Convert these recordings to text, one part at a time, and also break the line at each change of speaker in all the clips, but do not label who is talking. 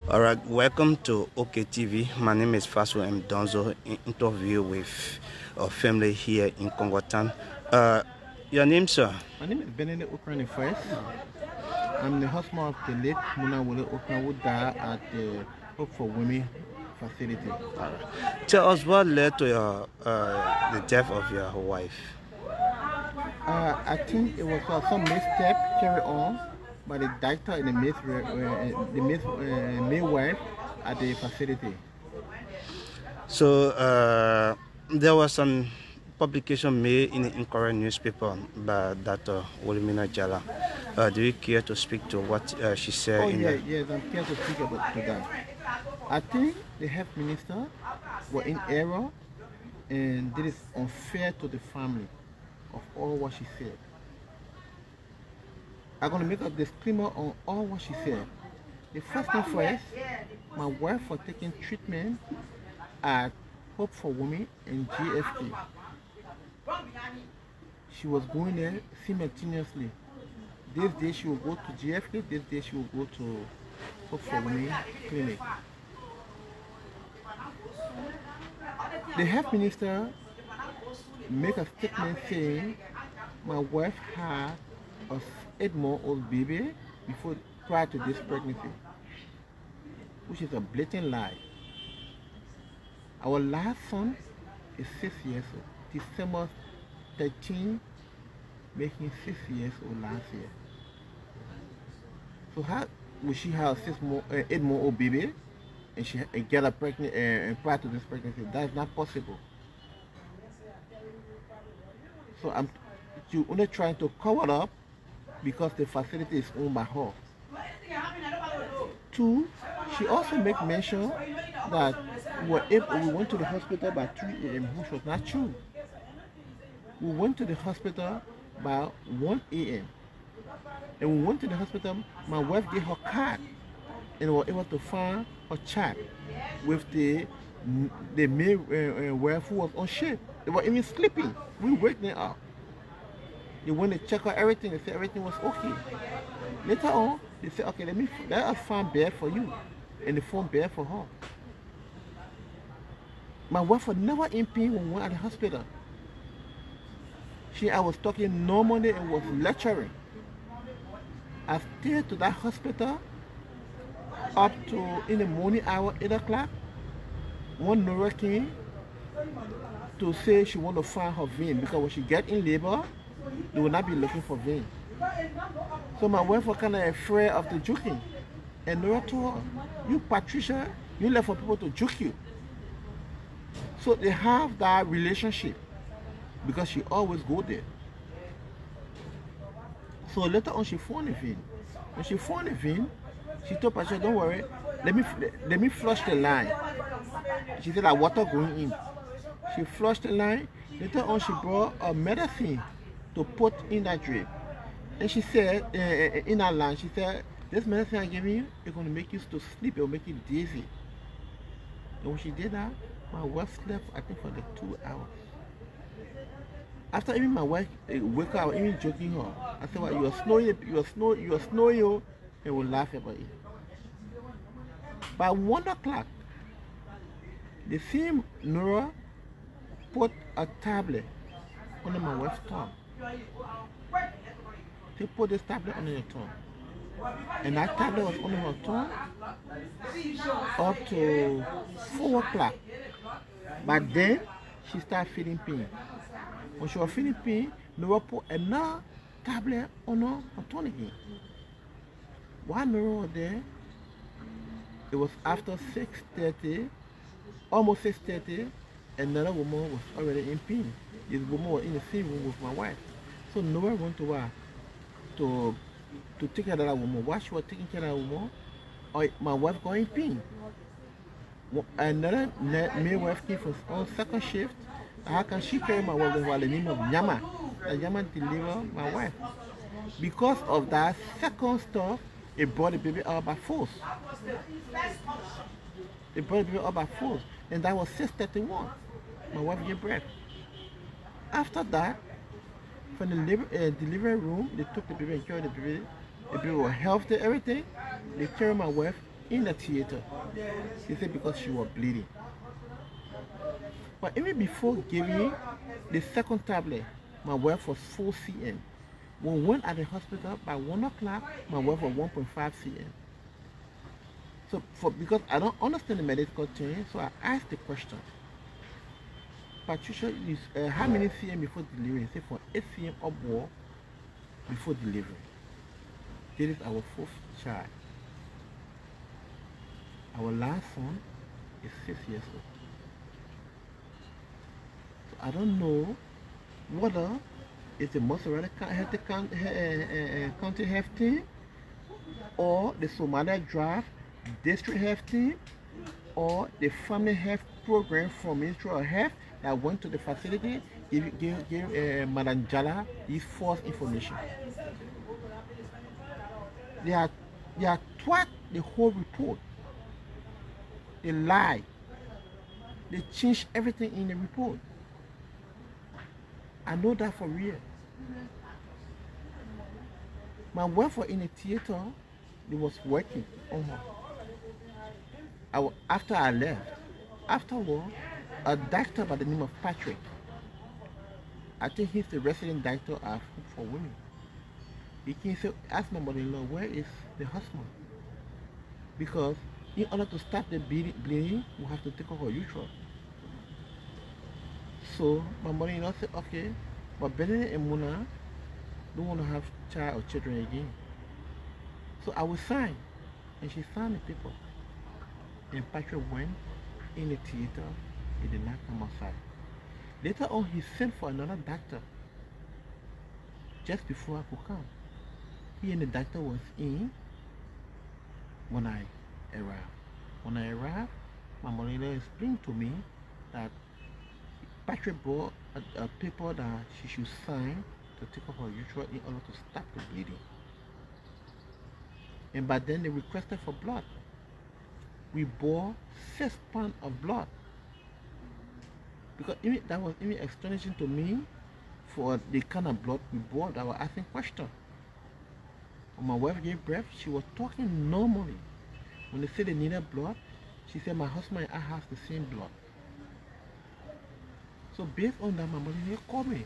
All right, welcome to OKTV. My name is Faso M. Donzo. Interview with a family here in Congotan. Uh, your name, sir?
My name is Benedict Ukraine First. I'm the husband of the late Munawole Ukraine who died at the Hope for Women facility.
Tell us what led to the death of your wife.
I think it was some misstep carried on by the doctor and the midwife at the facility.
So there was some publication made in the incorrect newspaper by Dr. Wolimina Jala. Do you care to speak to what she said
Oh
in
yeah,
the?
yes, I'm here to speak about to that. I think the health minister were in error and this is unfair to the family of all what she said. I'm gonna make a disclaimer on all what she said. The first thing first, my wife was taking treatment at Hope for Women and GFK. She was going there simultaneously. This day she will go to GFK, this day she will go to Hope for Women clinic. The health minister make a statement saying my wife had a 8-month-old baby before prior to this pregnancy, which is a blatant lie. Our last son is 6 years old. December 13, making 6 years old last year. So how would she have a 8-month-old baby and she get a pregnant prior to this pregnancy? That is not possible. So you only trying to cover up because the facility is owned by her. Two, she also make mention that we went to the hospital by 3 a.m., which was not true. We went to the hospital by 1 a.m. And we went to the hospital, my wife gave her card and was able to find her chat with the wife who was on shift. They were even sleeping. We waked them up. They went to check out everything. They said everything was okay. Later on, they said, okay, let us find bed for you. And they found bed for her. My wife was never in pain when we went at the hospital. I was talking normally and was lecturing. I stayed to that hospital up to in the morning hour, 8 o'clock. One nurse came to say she want to find her vein because when she get in labor, they will not be looking for vein. So my wife was kind of afraid of the juking. And Nora told her, you Patricia, you left for people to juke you. So they have that relationship because she always go there. So later on she found a vein. When she found a vein, she told Patricia, don't worry, let me flush the line. She said that water going in. She flushed the line. Later on she brought a medicine to put in that drip. And she said, in that line, she said, this medicine I give you, it's going to make you to sleep, it will make you dizzy. And when she did that, my wife slept, I think, for like 2 hours. After even my wife wake up, even joking her, I said, well, you are snoring, and we'll laugh about it. By 1 o'clock, the same Nora put a tablet under my wife's tongue. They put this tablet under your tongue. And that tablet was under her tongue up to 4 o'clock. But then she started feeling pain. When she was feeling pain, Nora put another tablet on her tongue again. While Nora was there, it was after 6:30, almost 6:30, another woman was already in pain. This woman was in the same room with my wife. So Nora went to her to take care of that woman. While she was taking care of that woman, my wife got in pain. Another midwife came from on second shift. How can she carry my wife by the name of Nyama? And Nyama delivered my wife. Because of that second stuff, it brought the baby out by force. It brought the baby out by force. And that was 6:31. My wife gave birth. After that, from the delivery room, they took the baby and carried the baby. The baby was healthy, everything. They carried my wife in the theater. He said because she was bleeding. But even before giving the second tablet, my wife was 4 cm. When we went at the hospital by 1 o'clock, my wife was 1.5 cm. So because I don't understand the medical term, so I asked the question. Patricia, how many cm before delivery? He said for 8 cm upward before delivery. This is our fourth child. Our last son is 6 years old. So I don't know whether it's the Maserati County Health Team or the Somalia Drive District Health Team or the Family Health Program from Ministry of Health that went to the facility, give Madam Jala this false information. They are twat the whole report. They lie. They change everything in the report. I know that for real. My wife was in the theater. They was working on her. After I left, afterward, a doctor by the name of Patrick, I think he's the resident doctor at Hope for Women. He came and ask my mother-in-law, where is the husband? Because in order to stop the bleeding, we have to take off her uterus. So my mother-in-law said, okay, but Benedict and Muna don't want to have child or children again. So I will sign. And she signed the paper. And Patrick went in the theater. He did not come outside. Later on, he sent for another doctor just before I could come. He and the doctor was in when I arrived. When I arrived, my mother-in-law explained to me that Patrick brought a paper that she should sign to take off her uterus in order to stop the bleeding. And by then they requested for blood. We bore 6 pounds of blood. Because that was even astonishing to me for the kind of blood we bore. I was asking questions. When my wife gave birth, she was talking normally. When they said they needed blood, she said my husband and I have the same blood. So based on that, my mother called me.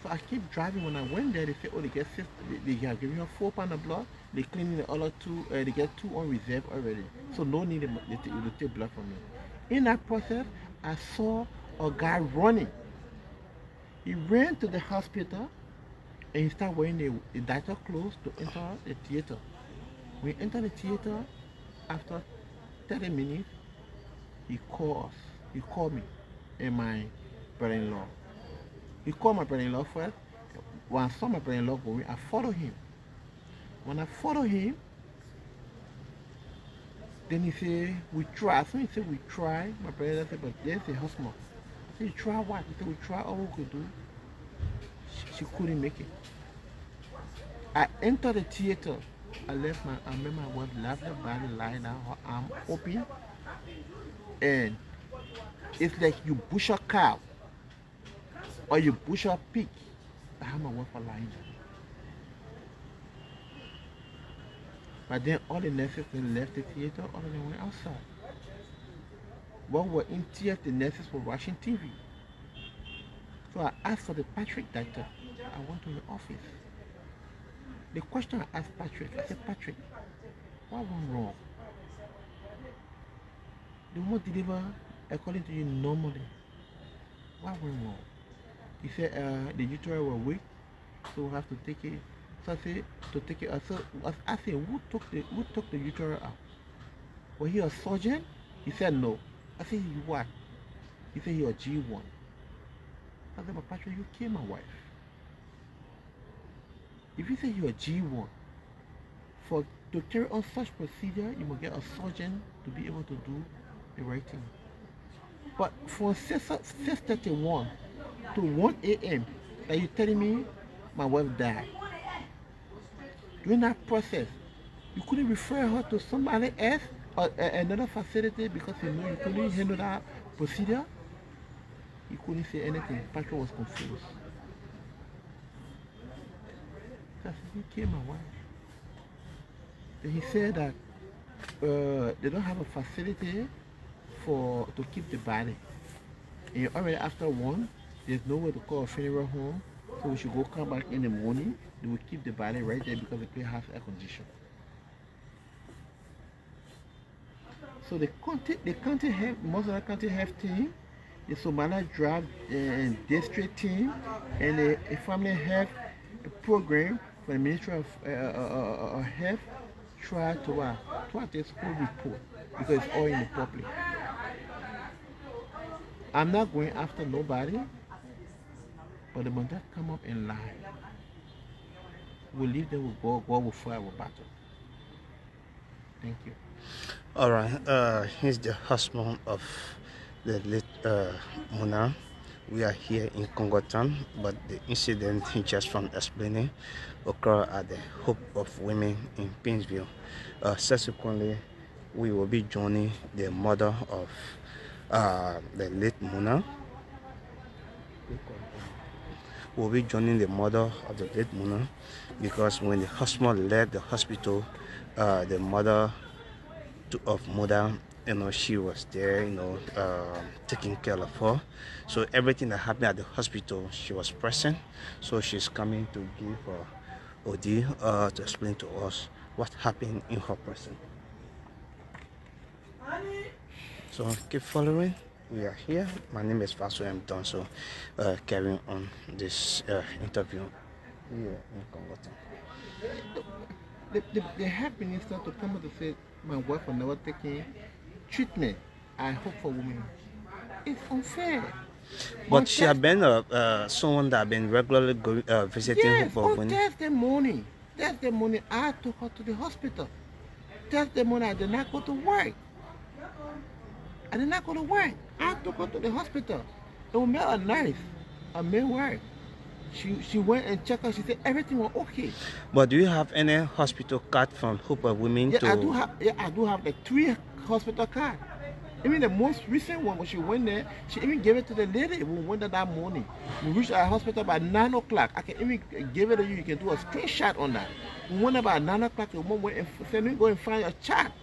So I keep driving. When I went there, they said, oh, they have given her 4 pounds of blood. They cleaning the other 2, they get 2 on reserve already. So no need to take blood from me. In that process, I saw a guy running. He ran to the hospital and he started wearing the doctor clothes to enter the theater. When he entered the theater, after 30 minutes, he called us. He called me and my brother-in-law. He called my brother-in-law first. When I saw my brother-in-law going, I followed him. When I followed him, then he said, we try. So he said, we try. My brother said, but there's a husband. I said, you try what? He said, we try all we could do. She couldn't make it. I entered the theater. I remember my wife lovely body lying down, her arm open. And it's like you bush a cow or you bush a pig. I have my wife lying there. But then all the nurses left the theater, all of them went outside. While we were in theater, the nurses were watching TV. So I asked for the Patrick doctor. I went to the office. The question I asked Patrick, I said, Patrick, what went wrong? The woman delivered according to you normally. What went wrong? He said the uterus were weak, so we have to take it. So I said to take it out. So I said, who took the uterus out? Was he a surgeon? He said no. I said, you what? He said you're a G1. I said, but Patrick, you killed my wife. If you say you're a G1, to carry on such procedure, you must get a surgeon to be able to do the right thing. But from 6:31 to 1 a.m., are you telling me my wife died? During that process, you couldn't refer her to somebody else or another facility because you know you couldn't handle that procedure? He couldn't say anything. Patrick was confused. So I said, you killed my wife. Then he said that they don't have a facility to keep the body. And already after one, there's nowhere to call a funeral home. So we should go come back in the morning. They will keep the body right there because the place has air condition. So the county health, most of the county health team, the Somali Drive district team, and the family health program for the Ministry of Health try to this whole report because it's all in the public. I'm not going after nobody, but the moment that come up and lie, we'll leave them with God. God will fight our battle. Thank you.
All right. He's the husband of the late Muna. We are here in Congoton, but the incident he just from explaining occurred at the Hope of Women in Pinsville. Subsequently, we will be joining the mother of the late Muna. We'll be joining the mother of the late Muna because when the husband left the hospital, the mother of Mother, she was there, taking care of her. So everything that happened at the hospital, she was present. So she's coming to give her OD to explain to us what happened in her presence. So keep following. We are here. My name is Faso M. Donso, carrying on this interview here in Congo.
The health minister to come out to say my wife will never take treatment. I hope for women. It's unfair.
But she had been someone that had been regularly visiting
yes,
her for
on Thursday morning. Thursday morning, I took her to the hospital. Thursday morning, I did not go to work. I took her to the hospital. And we met a nurse, a midwife. She went and checked her. She said everything was okay.
But do you have any hospital card from Hope of Women?
Yeah, I do have like 3 hospital cards. Even the most recent one, when she went there, she even gave it to the lady who went there that morning. We reached our hospital by 9 o'clock. I can even give it to you. You can do a screenshot on that. We went about 9 o'clock. The woman went and said, "Go and find your child."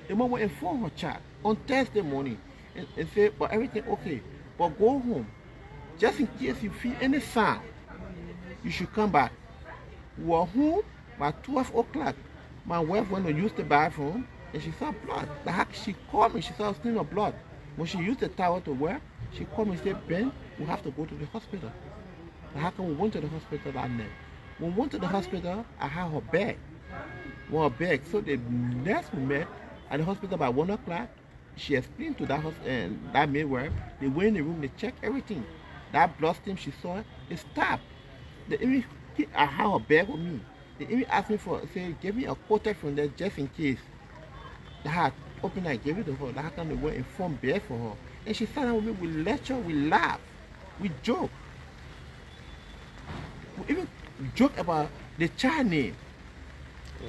The woman went and found her child on Thursday morning and said, "But everything okay. But go home. Just in case you feel any sound, you should come back." We were home by 12 o'clock. My wife went to use the bathroom and she saw blood. She called me, she saw a stream of blood. When she used the towel to wear, she called me and said, "Ben, we have to go to the hospital." How come we went to the hospital that night? When we went to the hospital, I had her bag. So the nurse we met at the hospital by 1 o'clock, she explained to that midwife, they went in the room, they checked everything. That blood stain she saw, it stopped. I had her bag with me. They even asked me give me a quarter from there just in case. I had opened, I gave it to her. How come they went and formed bag for her? And she sat down with me, we lecture, we laugh, we joke. We even joke about the child name.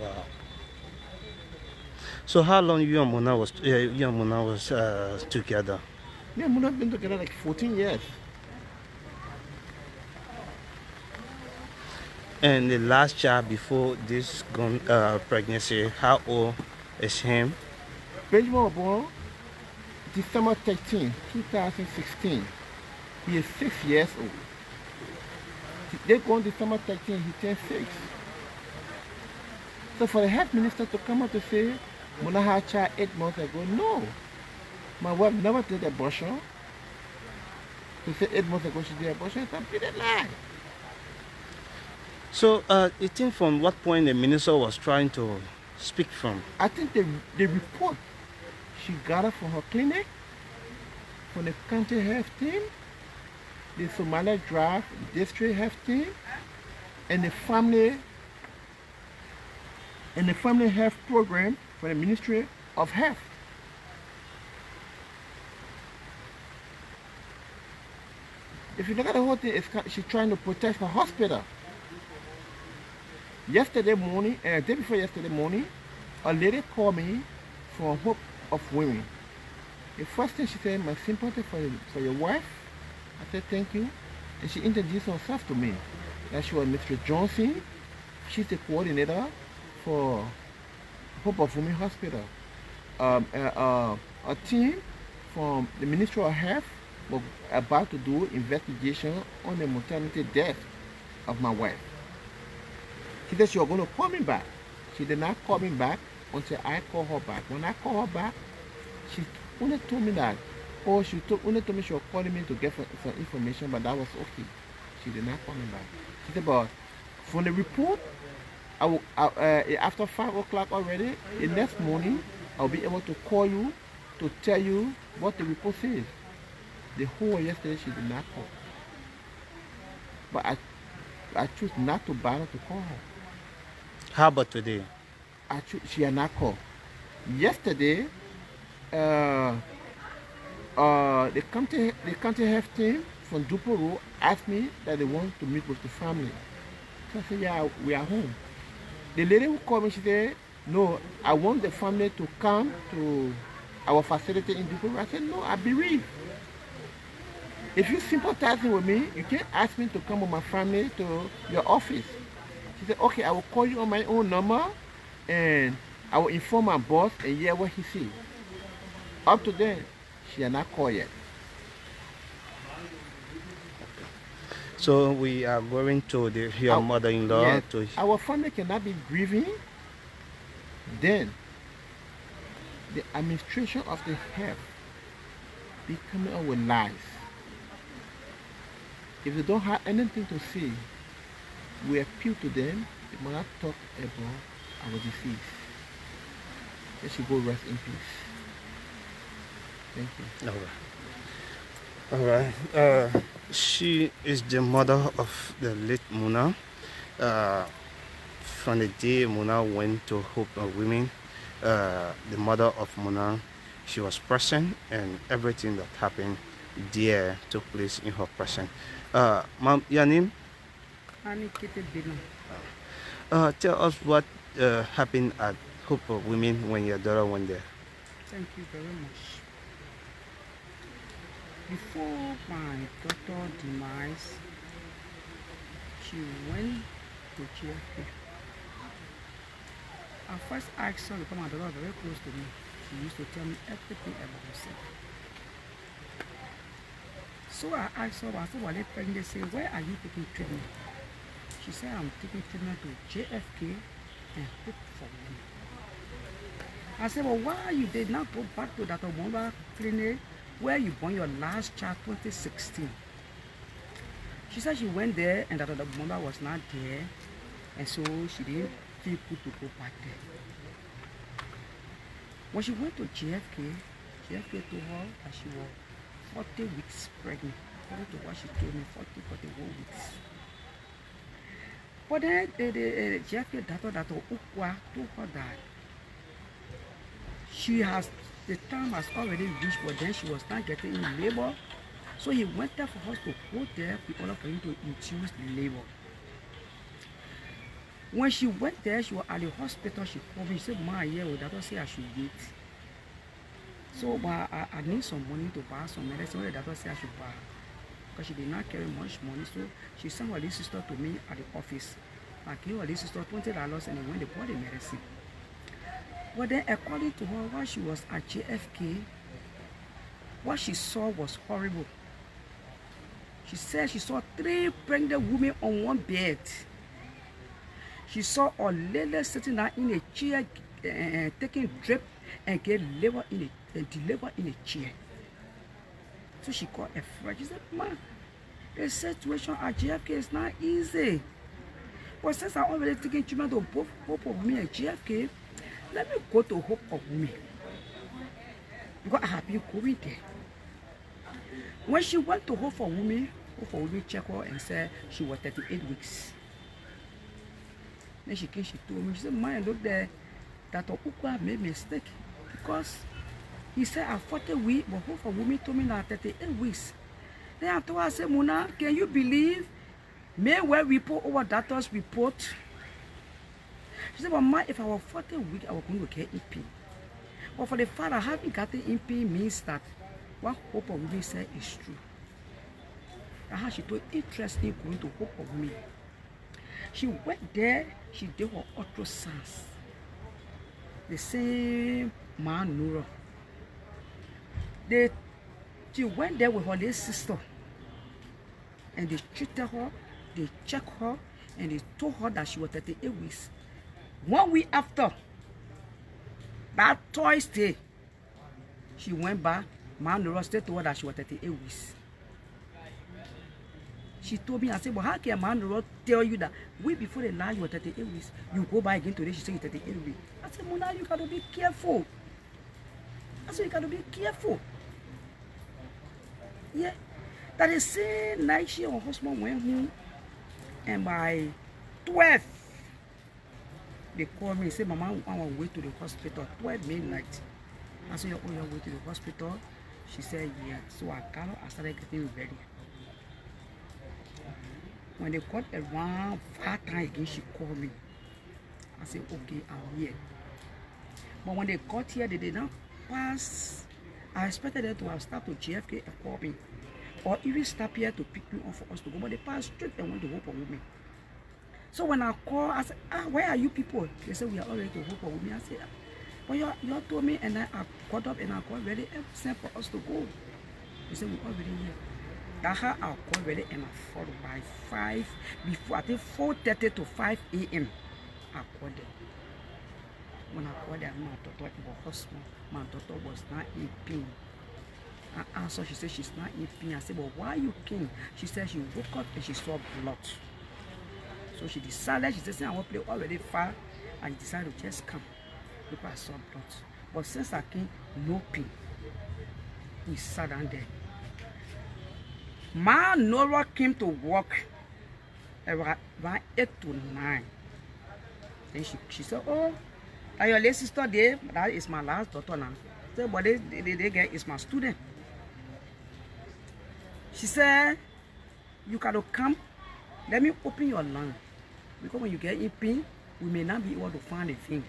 Wow. So how long you and Mona was together?
Me and Mona have been together like 14 years.
And the last child before this pregnancy, how old is him?
Benjamin was born December 13, 2016. He is 6 years old. They go on December 13, he turned 6. So for the health minister to come out to say, Mona had a child 8 months ago, no. My wife never did abortion. To say 8 months ago she did abortion, it's a big lie.
So you think from what point the minister was trying to speak from?
I think the report she got it from her clinic, from the county health team, the Somali Drive district health team, and the family health program for the Ministry of Health. If you look at the whole thing, she's trying to protect her hospital. Yesterday morning, day before yesterday morning, a lady called me from Hope of Women. The first thing she said, "My sympathy for your wife." I said, "Thank you." And she introduced herself to me. That she was Mr. Johnson. She's the coordinator for Hope of Women Hospital. a team from the Ministry of Health was about to do investigation on the maternity death of my wife. She said she was going to call me back. She did not call me back until I called her back. When I called her back, she only told me that, only told me she was calling me to get some information, but that was okay. She did not call me back. She said, but from the report, after 5 o'clock already, the next morning, I'll be able to call you to tell you what the report says. The whole yesterday, she did not call. But I choose not to bother to call her.
How about today?
She had not called. Yesterday, the county health team from Duporo asked me that they want to meet with the family. So I said, yeah, we are home. The lady who called me, she said, no, I want the family to come to our facility in Duporo. I said, no, I bereave. If you're sympathizing with me, you can't ask me to come with my family to your office. She said, okay, I will call you on my own number and I will inform my boss and hear what he sees. Up to then, she has not called yet.
So we are going to your mother-in-law
Yes,
to...
our family cannot be grieving. Then, the administration of the health be coming up with lies. If they don't have anything to say, we appeal to them. They must not talk about our disease. They should go rest in peace. Thank you.
All right. She is the mother of the late Muna. From the day Muna went to Hope of Women, the mother of Muna, she was present, and everything that happened there took place in her presence. Ma'am, your name? Tell us what happened at Hope of Women when your daughter went there.
Thank you very much. Before my daughter's demise, she went to GFK. I first asked her because my daughter was very close to me. She used to tell me everything about herself. So I asked her, I said, while they're pregnant, they say, where are you taking treatment? She said, I'm taking treatment to JFK and Hope for Women. I said, well, why you did not go back to that mobile clinic where you born your last child 2016? She said she went there and that the mother was not there, and so she didn't feel good to go back there. When she went to JFK, JFK told her that she was 40 weeks pregnant. According to what she told me, 41 weeks. But then the JFK Dr. Ukwa told her that the time has already reached, but then she was not getting in labor. So he went there for us to go there in order for him to induce labor. When she went there, she was at the hospital. She called me. She said, "Ma, yeah, the doctor said I should wait. So but I need some money to buy some medicine. The doctor said I should buy, because she did not carry much money. So she sent her little sister to me at the office. I gave her little sister $20 and they went to buy the medicine. But then according to her, while she was at JFK, what she saw was horrible. She said she saw 3 pregnant women on one bed. She saw a lady sitting down in a chair, taking drip and get labor deliver in a chair. So she called a friend. She said, "Ma, the situation at JFK is not easy. But since I'm already taking treatment to both Hope of Women and JFK, let me go to Hope of Women, because I have been going there." When she went to Hope for Women checked her and said she was 38 weeks. Then she came, she told me, she said, "Ma, look there, Dr. Ukwa made a mistake, because he said at 40 weeks, but Hope for Women told me that 38 weeks. Then I told her, I said, "Muna, can you believe may well report over doctor's report?" She said, "But Ma, if I was 40 weeks, I was going to get EP. But for the fact I haven't gotten EP means that what Hope of Women said is true." That's how she took interest in going to Hope of Women. She went there, she did her ultrasounds. the same man Nura. She went there with her little sister, and they treated her, they checked her, and they told her that she was 38 weeks. 1 week after that Thursday, she went back. Man Nura said to her that she was 38 weeks. She told me, I said, but how can man Nura tell you that week before the lie you were 38 weeks? You go back again today, she said you're 38 weeks. I said, Mona, you got to be careful. I said, you got to be careful. Yeah. That is same night she and her husband went home, and by 12, they called me and said, Mama, I'm on my way to the hospital. 12 midnight. I said, you're on your way to the hospital? She said, yeah. So I got up, I started getting ready. When they got around 5 times again, she called me. I said, okay, I'm here. But when they got here, they did not pass. I expected them to have stopped to JFK and call me, or even stop here to pick me up for us to go. But they passed straight and went to Hope with me. So when I called, I said, where are you people? They said, we are already to Hope with me. I said, but you told me, and I got up and I got ready and sent for us to go. They said, we're already here. That's how I got ready and I followed by 5, before I think 4:30 to 5 a.m. I called them. When I called them, my daughter was hospital. My daughter was not in pain. I asked her, she said she's not in pain. I said, but why you came? She said she woke up and she saw blood. So she decided, she said, I want to play already far, and she decided to just come because I saw blood. But since I came, no pain. We sat down there. My Nora came to work around 8 to 9. Then she said, oh, that your little sister there, that is my last daughter now. I said, but they get is my student. She said, you gotta come, let me open your lung. Because when you get in pain, we may not be able to find a thing.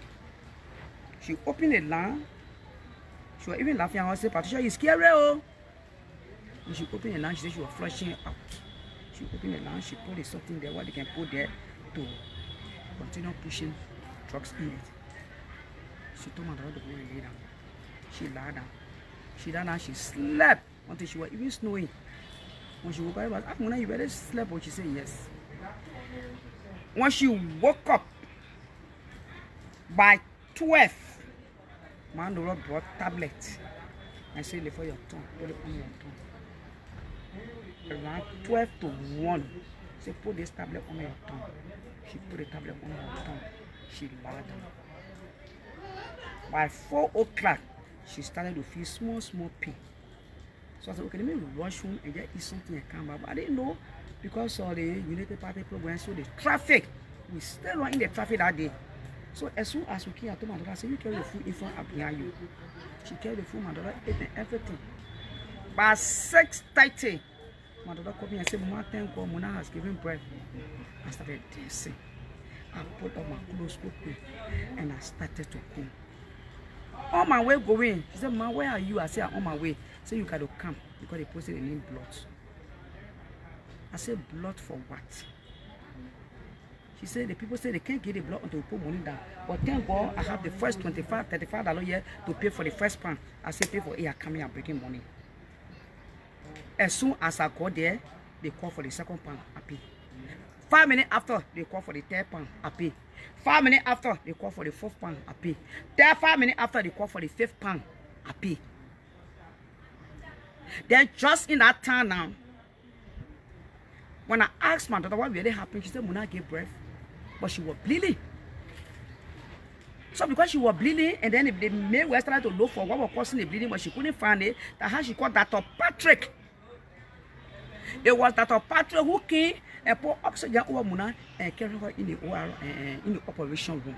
She opened the lung. She was even laughing. I said, Patricia, you scary, oh. When she opened the lung, she said she was flushing out. She opened the lung, she put something there, what they can put there to continue pushing drugs in it. She told my daughter to go and lay down. She lied down. She lied down, she slept until she was even snowing. When she woke up, I was like, Mona, you better sleep. But she said yes. When she woke up, by 12, my Nora brought tablet. I said, lay for your tongue, put it on your tongue. Around 12 to 1, she said, put this tablet on your tongue. She put the tablet on her tongue. She lied down. By 4 o'clock, she started to feel small pain. So I said, okay, let me rush home and just eat something and come back. But I didn't know because of the United Party program, so the traffic, we still run in the traffic that day. So as soon as we came, I told my daughter, I said, you carry the food in front of behind you. She carried the food, my daughter ate and everything. By 6:30, my daughter called me and said, Mama, thank God, Mona has given breath. I started dancing. I put on my clothes quickly and I started to go. On my way going, she said, Mama, where are you? I said, I'm on my way. She said, you got to come because they posted the name blood. I said, blood for what? She said, the people say they can't get the blood until we put money down. But thank God, I have the first $35 here to pay for the first pound. I said, pay for it, I come here and breaking money. As soon as I got there, they call for the second pound, I pay. 5 minutes after, they call for the third pound, I pay. 5 minutes after, they call for the fourth pound, I pay. 5 minutes after, they call for the fifth pound, I pay. Then just in that time now, when I asked my daughter what really happened, she said, Mona gave birth, but she was bleeding. So because she was bleeding, and then the maid was trying to look for what was causing the bleeding, but she couldn't find it, that's how she called Dr. Patrick. It was Dr. Patrick who came and put oxygen over Mona and carried her in the OR, in the operation room.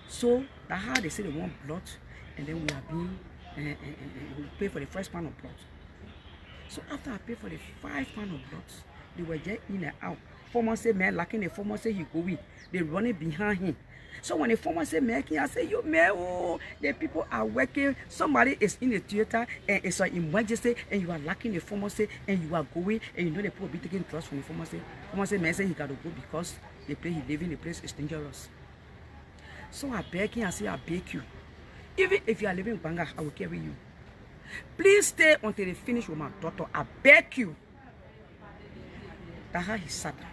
So that's how they say they want blood, and then we are being we pay for the first pound of blood. So after I paid for the 5 pounds of blood, they were just in and out. Former say man lacking, the former say he go in. They running behind him. So when the former say man, I say you man, oh, the people are working. Somebody is in the theater and it's an emergency, and you are lacking the former say, and you are going, and you know the people will be taking drugs from the former say. Former say man say he got to go because the place he live in, the place is dangerous. So I beg him, I say, I beg you. Even if you are living in Banga, I will carry you. Please stay until they finish with my daughter. I beg you. That's how he sat down.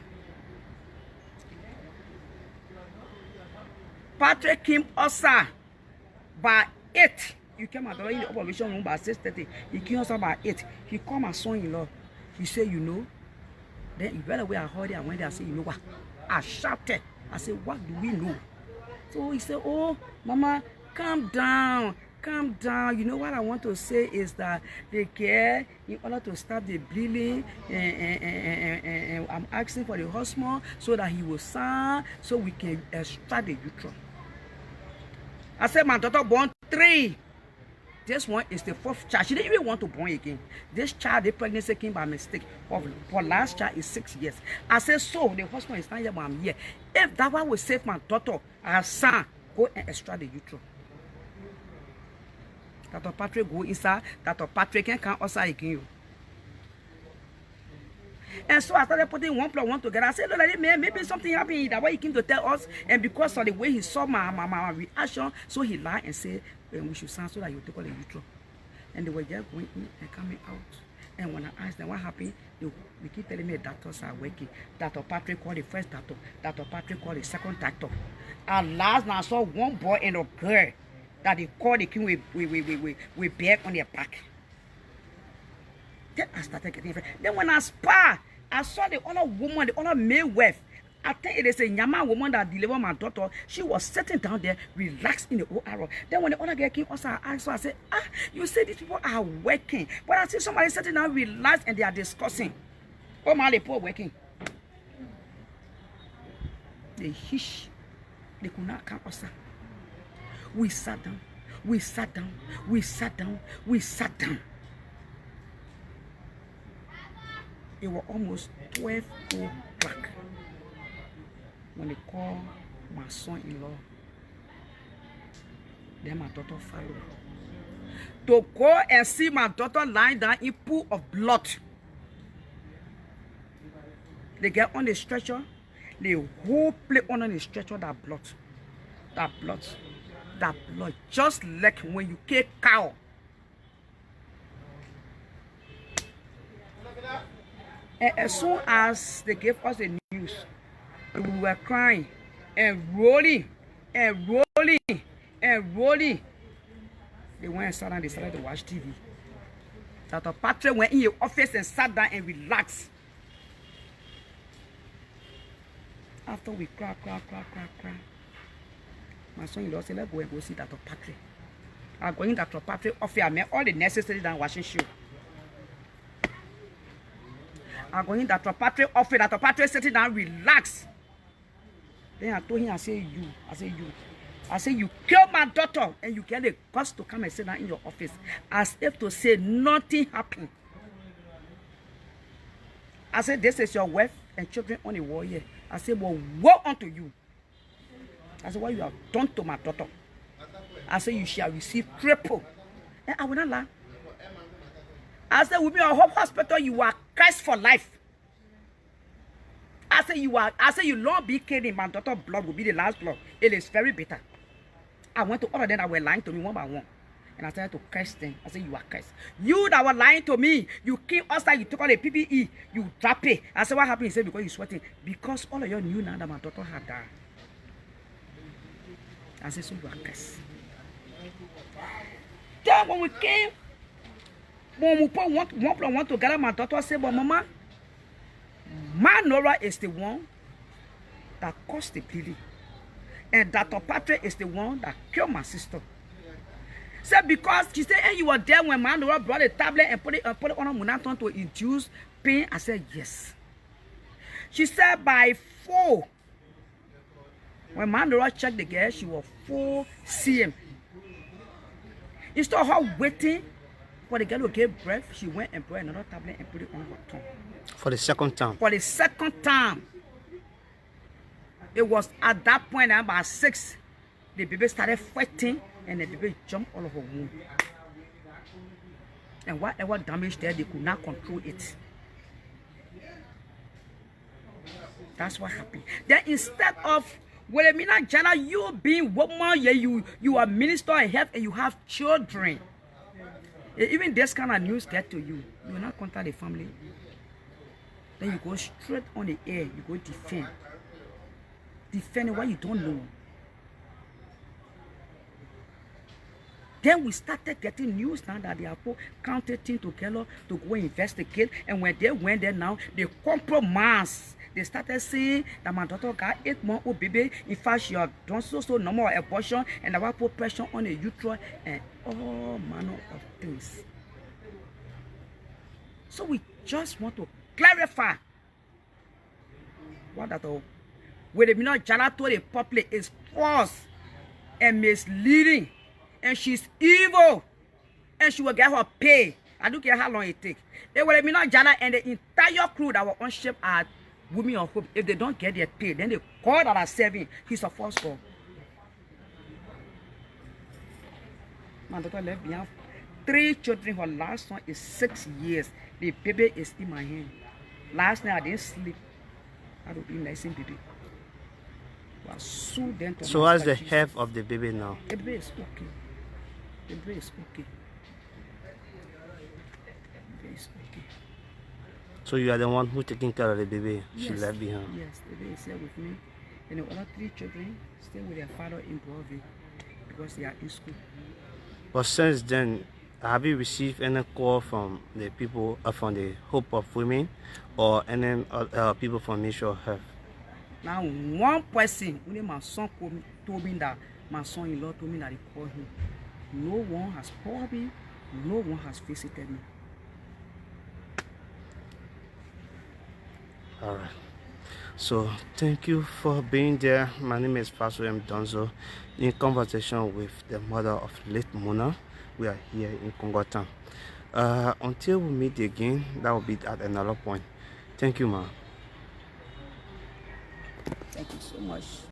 Patrick came outside by 8. You came out in the operation room by 6:30. He came outside by 8. He called my son-in-law. He said, you know, then he went away. I heard it. I went there. I said, you know what? I shouted. I said, what do we know? So he said, oh, Mama, calm down. Calm down. You know what I want to say is that the girl, in order to stop the bleeding, and I'm asking for the husband so that he will sign so we can extract the uterus. I said, my daughter born 3. This one is the 4th child. She didn't even want to born again. This child, the pregnancy came by mistake. For last child is 6 years. I said, so the husband is not here, but I'm here. If that one will save my daughter, I son, go and extract the uterus. Dr. Patrick go inside. Dr. Patrick can come outside again. And so I started putting 1 plus 1 together. I said, look, man, maybe something happened. That way he came to tell us. And because of the way he saw my reaction, so he lied and said, we should sign so that you take all the uterus. And they were just going in and coming out. And when I asked them what happened, they keep telling me the doctors are working. Dr. Patrick called the first doctor. Dr. Patrick called the second doctor. At last, now I saw one boy and a girl that they called the king with bag on their back. Then I started getting afraid. Then when I spy, I saw the other woman, the other male wife. I think it is a Nyama woman that delivered my daughter. She was sitting down there, relaxed in the OR. Then when the other girl came outside, I said, you say these people are working. But I see somebody sitting down, relaxed, and they are discussing. Oh my, they poor working. They hish. They could not come outside. We sat down. We sat down. We sat down. We sat down. It was almost 12 o'clock when they called my son-in-law. Then my daughter followed. To go and see my daughter lying down in a pool of blood. They get on the stretcher. The whole plate on the stretcher, that blood. That blood. That blood. Just like when you kill cow. And as soon as they gave us the news, we were crying and rolling and rolling and rolling. They went and sat down, they started to watch TV. Dr. Patrick went in your office and sat down and relaxed. After we cry. My son-in-law said, let's go and go see Dr. Patrick. I go in Dr. Patrick's office. I met all the nurses sitting down watching show. I go in Dr. Patrick's office. Dr. Patrick sitting down, relax. Then I told him, I say, you killed my daughter and you get the guts to come and sit down in your office. As if to say nothing happened. I said, this is your wife and children on the wall here. I said, well, woe unto you. I said, what you have done to my daughter. I said, you shall receive triple. And I will not lie. I said, with me at Hope Hospital, you are cursed for life. I said, you Lord be kidding. My daughter's blood will be the last blood. It is very bitter. I went to all of them that were lying to me one by one. And I started to curse them. I said, you are cursed. You that were lying to me, you came outside, you took all the PPE, you drop it. I said, what happened? He said, because you're sweating. Because all of you knew now that my daughter had died. I said, so you are cursed. Then when we came, when we put one plus one together, my daughter said, but Mama, my Nora is the one that caused the bleeding. And Dr. Patrick is the one that killed my sister. Said because she said, hey, you were there when my Nora brought a tablet and put it on a Munaton to induce pain. I said, yes. She said by 4, when my Nora checked the girl, she was 4 cm. Instead of her waiting for the girl to give breath, she went and brought another tablet and put it on her tongue.
For the second time? For
the second time. It was at that point, about 6, the baby started fighting and the baby jumped all over her womb. And whatever damage there, they could not control it. That's what happened. Then instead of Wilhelmina Jala, you being woman, yeah, you are minister of health and you have children. Even this kind of news get to you, you will not contact the family. Then you go straight on the air, you go defend. Defend what you don't know. Then we started getting news now that they are counted things together to go investigate. And when they went there now, they compromise. They started saying that my daughter got 8 months old baby. In fact, she had done so no more abortion, and I will put pressure on the uterus and all manner of things. So we just want to clarify what that Wilhelmina Jala told the public is false and misleading, and she's evil, and she will get her pay. I don't care how long it takes. They Wilhelmina Jala and the entire crew that were on ship are women of hope. If they don't get their pay, then they call that are serving. He's a false call. My daughter left behind 3 children. Her last one is 6 years. The baby is in my hand. Last night I didn't sleep. I would be nursing baby.
So what's the health of the baby now?
The baby is okay. The baby is okay. The baby is okay.
So you are the one who taking care of the baby?
Yes.
She left behind?
Yes, the baby is here with me. And the other 3 children stay with their father in Broadway because they are in school.
But since then, have you received any call from the people from the Hope of Women or any people from Ministry of Health?
Now, one person, only my son told me that my son-in-law told me that he called him. No one has called me. No one has visited me.
All right. So thank you for being there. My name is Pastor M. Donzo. In conversation with the mother of late Mona, we are here in Kongotan. Until we meet again, that will be at another point. Thank you, ma.
Thank you so much.